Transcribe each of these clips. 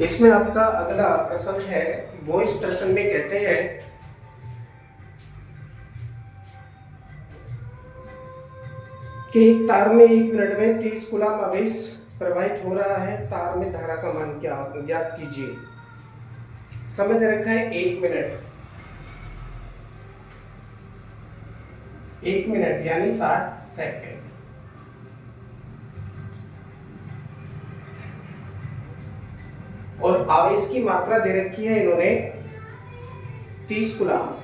इसमें आपका अगला प्रश्न है, वॉइस प्रश्न में कहते हैं कि एक तार में 1 मिनट में 30 कूलम्ब आवेश प्रवाहित हो रहा है, तार में धारा का मान क्या ज्ञात कीजिए। समय दे रखा है 1 मिनट, 1 मिनट यानी 60 सेकेंड। और आवेश की मात्रा दे रखी है इन्होंने 30 कूलम्ब।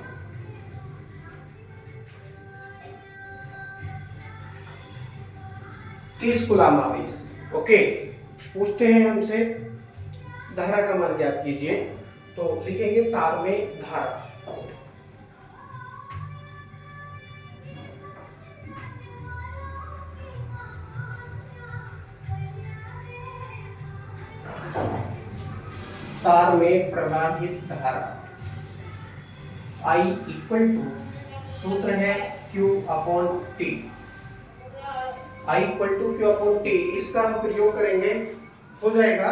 30 कूलम्ब आवेश। ओके, पूछते हैं हमसे धारा का मान ज्ञात कीजिए। तो लिखेंगे तार में धारा। तार में प्रवाहित धारा I इक्वल टू, सूत्र है Q upon T। I equal to Q upon T, इसका हम प्रयोग करेंगे, हो जाएगा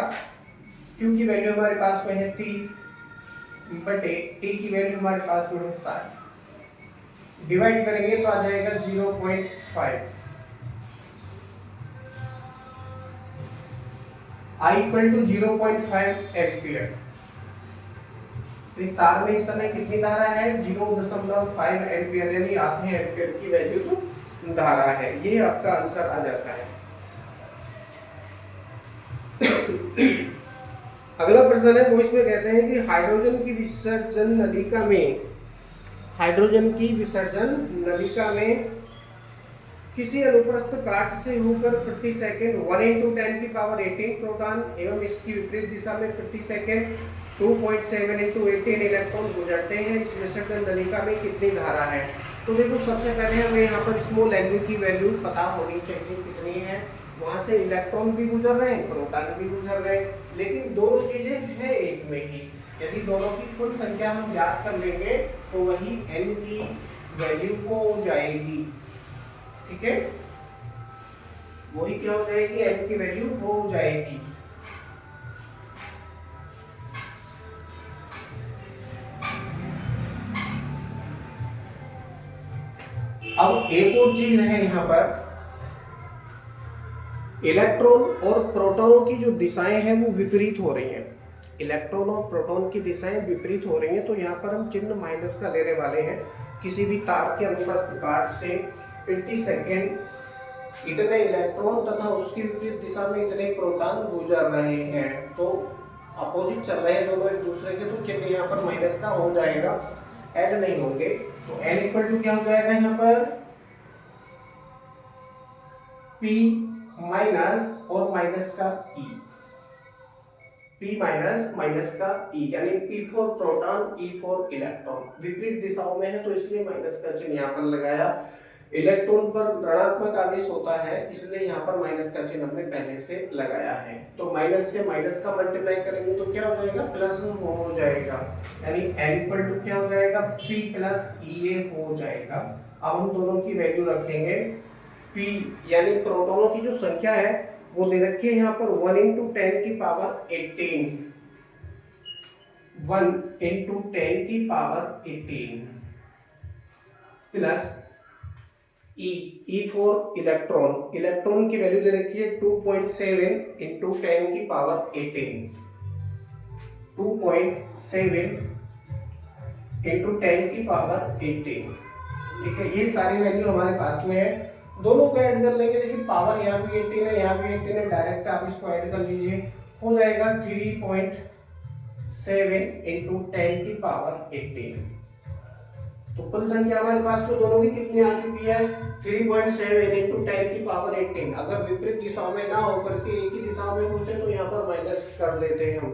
Q की वैल्यू हमारे पास में है 30 बटे T की वैल्यू हमारे पास में है 60, डिवाइड करेंगे तो आ जाएगा 0.5। I equal to 0.5 ampere. तो तार में इस समय कितनी धारा है, 0.5 एम्पियर यानी आधे एम्पियर की वैल्यू तो धारा है। ये आपका आंसर आ जाता है। अगला प्रश्न है, वो इसमें कहते हैं कि हाइड्रोजन की विसर्जन नलिका में, हाइड्रोजन की विसर्जन नलिका में किसी अनुप्रस्थ काट से होकर प्रति सेकंड 1 × 10⁻18 प्रोटॉन एवं इसकी विपरीत दिशा में प्रति सेकंड 2.7 × 18 इलेक्ट्रॉन गुजरते हैं, इस विसर्जन नलिका में कितनी धारा है। तो देखो, सबसे पहले हमें यहाँ पर स्मॉल एन की वैल्यू पता होनी चाहिए कितनी है। वहां से इलेक्ट्रॉन भी गुजर रहे हैं, प्रोटॉन भी गुजर रहे हैं, लेकिन दोनों चीजें हैं एक में ही। यदि दोनों की कुल संख्या हम याद कर लेंगे तो वही एन की वैल्यू हो जाएगी। ठीक है, वही क्या हो जाएगी, एन की वैल्यू हो जाएगी। अब एक और चीज है यहाँ पर, इलेक्ट्रॉन और प्रोटॉनों की जो दिशाएं हैं वो विपरीत हो रही हैं। इलेक्ट्रॉन और प्रोटॉन की दिशाएं विपरीत हो रही हैं, तो यहाँ पर हम चिन्ह माइनस का लेने वाले हैं। किसी भी तार के अनुप्रस्थ काट से प्रति सेकंड इतने इलेक्ट्रॉन तथा उसकी विपरीत दिशा में इतने प्रोटॉन गुजर रहे हैं, तो अपोजिट चल रहे हैं दोनों एक दूसरे के, तो चिन्ह यहाँ पर माइनस का हो जाएगा, ऐड नहीं होंगे। तो n इक्वल टू क्या हो जाएगा यहाँ पर, P माइनस और माइनस का E, P माइनस माइनस का E, यानी P for proton, E for electron. विपरीत दिशाओं में है तो इसलिए माइनस का चिन्ह यहाँ पर लगाया। इलेक्ट्रॉन पर ऋणात्मक आवेश होता है, इसलिए यहाँ पर माइनस का चिन्ह हमने पहले से लगाया है। तो माइनस से माइनस का मल्टीप्लाई करेंगे तो क्या हो जाएगा, प्लस हो जाएगा, यानी n इक्वल टू क्या हो जाएगा, P प्लस E हो जाएगा। अब हम दोनों की वैल्यू रखेंगे। P यानी प्रोटॉनों की जो संख्या है वो दे रखी है यहाँ पर 1 × 10⁻18, 1 × 10⁻18 plus E for electron, electron की वैल्यू दे रखी है 2.7 × 10⁻18, 2.7 × 10⁻18। ठीक है, ये सारी वैल्यू हमारे पास में है। दोनों को ऐड कर लेंगे, देखिए पावर यहाँ भी 18 है, यहाँ भी 18 है, डायरेक्ट आप इसको ऐड कर लीजिए, हो जाएगा 3.7 × 10⁻18। तो कुल संख्या हमारे पास में दोनों की कितनी आ चुकी है, 3.7 × 10⁻18। अगर विपरीत दिशाओं में ना होकर के एक ही दिशा में होते तो यहाँ पर माइनस कर देते हैं हम।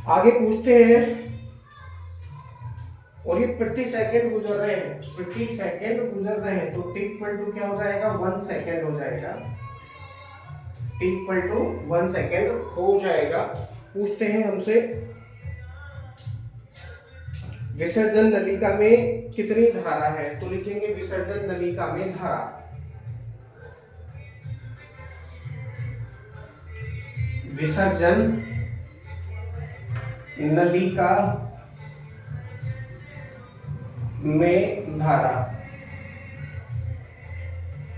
आगे पूछते हैं, और ये प्रति सेकंड गुजर रहे हैं, प्रति सेकंड गुजर रहे हैं, तो t इक्वल टू क्या हो जाएगा, 1 सेकंड हो जाएगा, t इक्वल टू 1 सेकंड हो जाएगा। पूछते हैं हमसे, विसर्जन नलिका में कितनी धारा है, तो लिखेंगे विसर्जन नलिका में धारा, विसर्जन नलिका में धारा।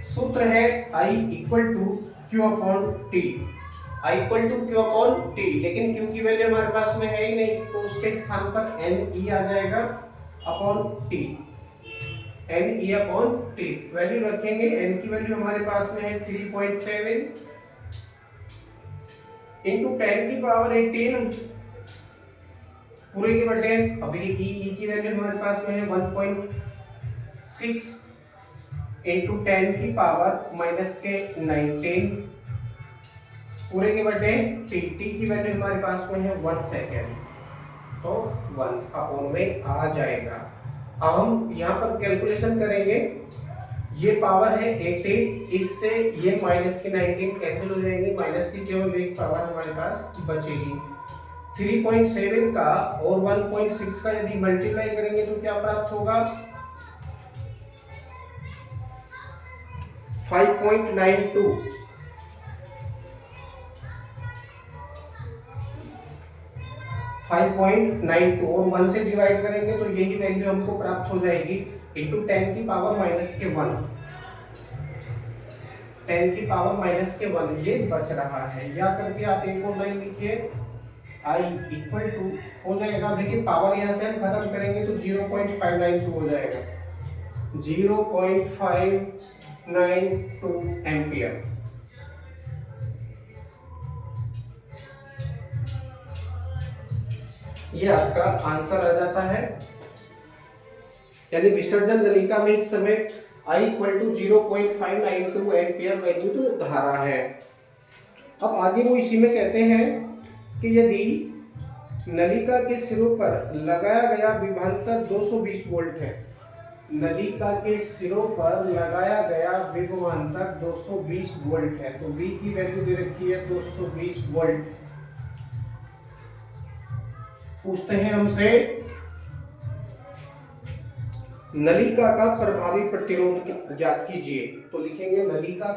सूत्र है I equal to Q upon T. I equal to Q upon T, लेकिन क्यू की वैल्यू हमारे पास में है ही नहीं, तो उसके स्थान पर एन ई आ जाएगा upon T. N E upon T value रखेंगे। एन की वैल्यू हमारे पास में है 3.7 इंटू 10 की पावर 18 पूरे के बटे। अभी ई की वैल्यू हमारे पास में है 1.6 इंटू 10 की पावर माइनस के 19 पूरे के बटे टी। टी की वैल्यू हमारे पास में है 1 सेकेंड, तो 1 अपॉन में आ जाएगा। अब हम यहाँ पर कैलकुलेशन करेंगे। ये पावर है 18, इससे ये माइनस की 19 कैंसिल हो जाएंगे, माइनस की केवल एक पावर हमारे पास बचेगी। 3.7 का और 1.6 का यदि मल्टीप्लाई करेंगे तो क्या प्राप्त होगा? 5.92। 5.92 और 1 से डिवाइड करेंगे तो यही वैल्यू हमको प्राप्त हो जाएगी इंटू 10 की पावर माइनस के 1। 10 की पावर माइनस के 1 ये बच रहा है। या करके आप एक और लाइन लिखिए, I इक्वल टू हो जाएगा। देखिए पावर यहाँ से हम खत्म करेंगे तो 0.592 हो जाएगा, 0.592 एम्पियर। ये आपका आंसर आ जाता है। यानी विसर्जन नलिका में इस समय I equal to 0.592 ampere value तो धारा है। अब आगे वो इसी में कहते हैं कि यदि नलिका के सिरों पर लगाया गया विभवांतर 220 वोल्ट है, नलिका के सिरों पर लगाया गया विभवांतर 220 वोल्ट है, तो V की वैल्यू दे रखी है 220 वोल्ट। पूछते हैं हमसे नलिका का प्रभावी प्रतिरोध ज्ञात कीजिए, तो लिखेंगे नलिका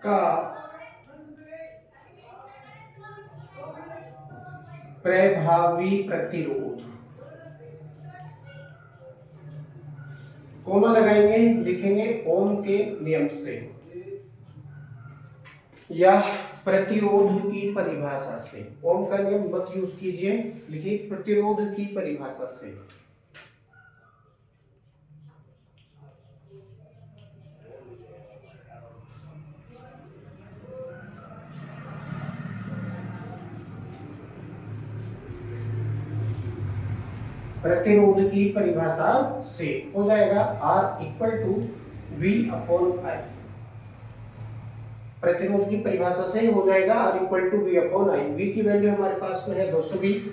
का प्रभावी प्रतिरोध, कोमा लगाएंगे, लिखेंगे ओम के नियम से या प्रतिरोध की परिभाषा से। ओम का नियम मत यूज कीजिए, लिखिए प्रतिरोध की परिभाषा से। प्रतिरोध की परिभाषा से हो जाएगा R equal to V upon I। प्रतिरोध की परिभाषा से हो जाएगा R equal to V upon I। V की वैल्यू हमारे पास में है 220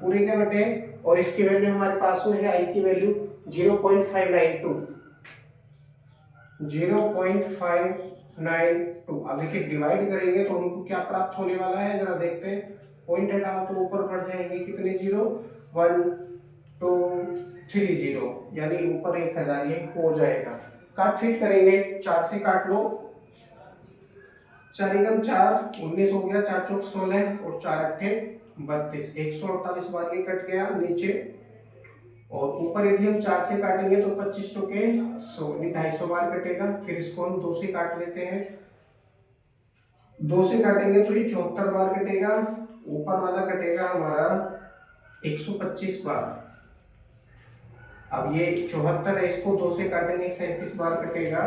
पूरी के बटे, और इसकी वैल्यू हमारे पास में है I की वैल्यू 0.592। अब देखिए डिवाइड करेंगे तो हमको क्या प्राप्त होने वाला है, जरा देखते हैं। पॉइंट हटाओ तो ऊपर बढ़ जाएंगे कितने जीरो, 1 2 3 0, यानी ऊपर 1000 ये हो जाएगा। काट फीट करेंगे, 4 से काट लो, 4 एकम 4 19 हो गया, 4 चौक 16 और 4 अट्ठे 32, 148 बार ये कट गया नीचे, और ऊपर यदि हम 4 से काटेंगे तो 25 चौके 100 250 बार कटेगा। फिर इसको हम 2 से काट लेते हैं, 2 से काटेंगे तो ये 74 बार कटेगा। ऊपर वाला कटेगा हमारा 125 बार। अब ये 74 है, इसको 2 से काटेंगे 37 बार कटेगा,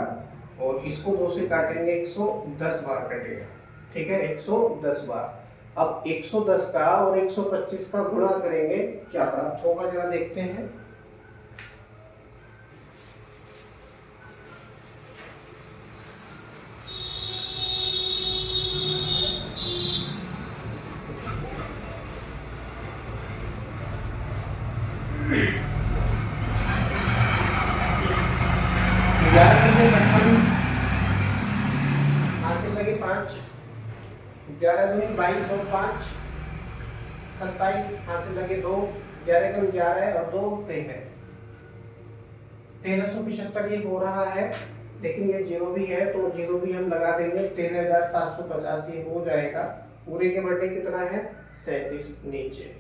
और इसको 2 से काटेंगे 110 बार कटेगा। ठीक है, 110 बार। अब 110 का और 125 का गुणा करेंगे, क्या प्राप्त होगा जरा देखते हैं। लगे 5, 11 दूनी 22 और 5 27, हाथ से लगे 2, 11 कम 11 है और 2 13, 1375 ये हो रहा है, लेकिन ये जीरो भी है तो जीरो भी हम लगा देंगे, 13,750 ये हो जाएगा। पूरे के बटे कितना है 37 नीचे,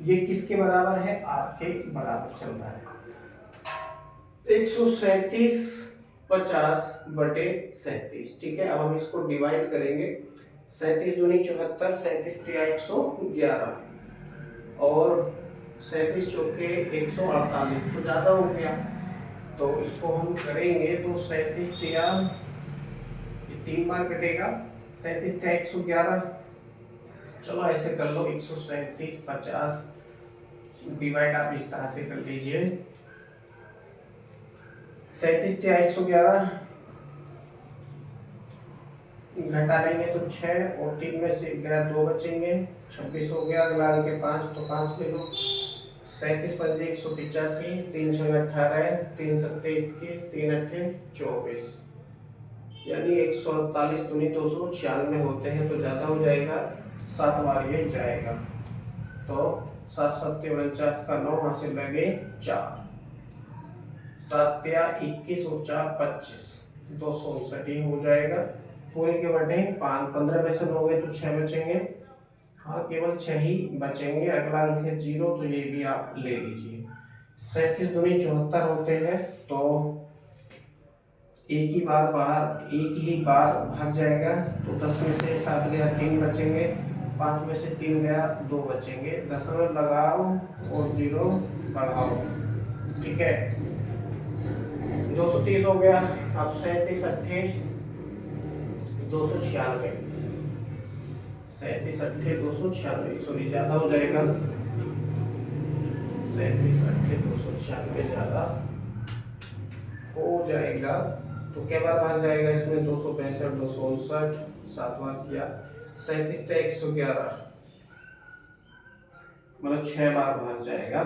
ये किसके बराबर है, आर के बराबर चल रहा है। 137.50 बटे 37, ठीक है। अब हम इसको डिवाइड करेंगे, 37 दूनी 74, 37 तिया 111 और 37 चौके 148, तो ज्यादा हो गया, तो इसको हम करेंगे तो 37 तिया 3 बार कटेगा, 37 तिया 111, चलो ऐसे कर लो, 137.50 डिवाइड आप इस तरह से कर लीजिए, 37 तिया 111 घटा लेंगे तो 6 और 3 में से 2 बचेंगे, 26 हो गया, अगला के 5 तो 5 ले लो, 37 पंजे 185, 3 6 18, 3 7 21, 3 8 24, यानी 148 दूनी 296 होते हैं, तो ज्यादा हो जाएगा, 7 बार ये जाएगा, तो 7 7 49 का 9 वहां से लगे 4, 7 या 21 और 4 25, 259 हो जाएगा। पूरे के बटे 15 में से 9 गए तो 6 बचेंगे, हाँ केवल 6 ही बचेंगे, अगला अंक है 0, तो ये भी आप ले लीजिए। 37 दूनी 74 होते हैं, तो एक ही बार भाग जाएगा, तो 10 में से 7 गया 3 बचेंगे, 5 में से 3 गया 2 बचेंगे, दशमलव लगाओ और 0 बढ़ाओ, ठीक है। 230 हो गया, अब 37 अट्ठे 296, 37 अट्ठे 296, सॉरी ज्यादा हो जाएगा, 37 अट्ठे 296 ज्यादा हो जाएगा, तो क्या बार भाग जाएगा इसमें, 265 259, 7 बार किया, 37 से 111 मतलब 6 बार भाग जाएगा,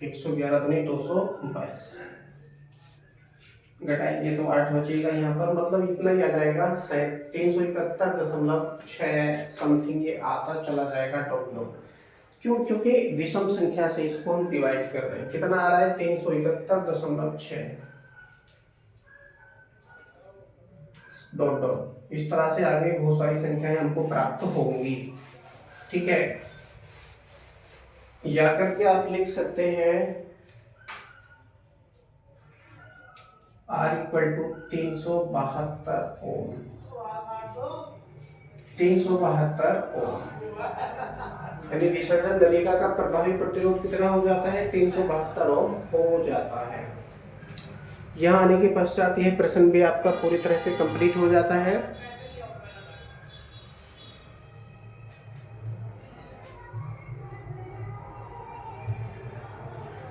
111 दूनी 222, घटाएंगे तो 8 बचेगा यहाँ पर, मतलब इतना ही आ जाएगा, 371.6 समथिंग ये आता चला जाएगा डॉट डॉट। क्यों, क्योंकि विषम संख्या से इसको हम डिवाइड कर रहे हैं, कितना आ रहा है 371.6 डॉट डॉट, इस तरह से आगे बहुत सारी संख्याएं हमको प्राप्त होंगी, ठीक है। या करके आप लिख सकते हैं R इक्वल टू 372 ओम, 372 ओम, यानी विसर्जन नलिका का प्रभावी प्रतिरोध कितना हो जाता है, 372 ओम हो जाता है। यहाँ आने के पश्चात यह प्रश्न भी आपका पूरी तरह से कंप्लीट हो जाता है।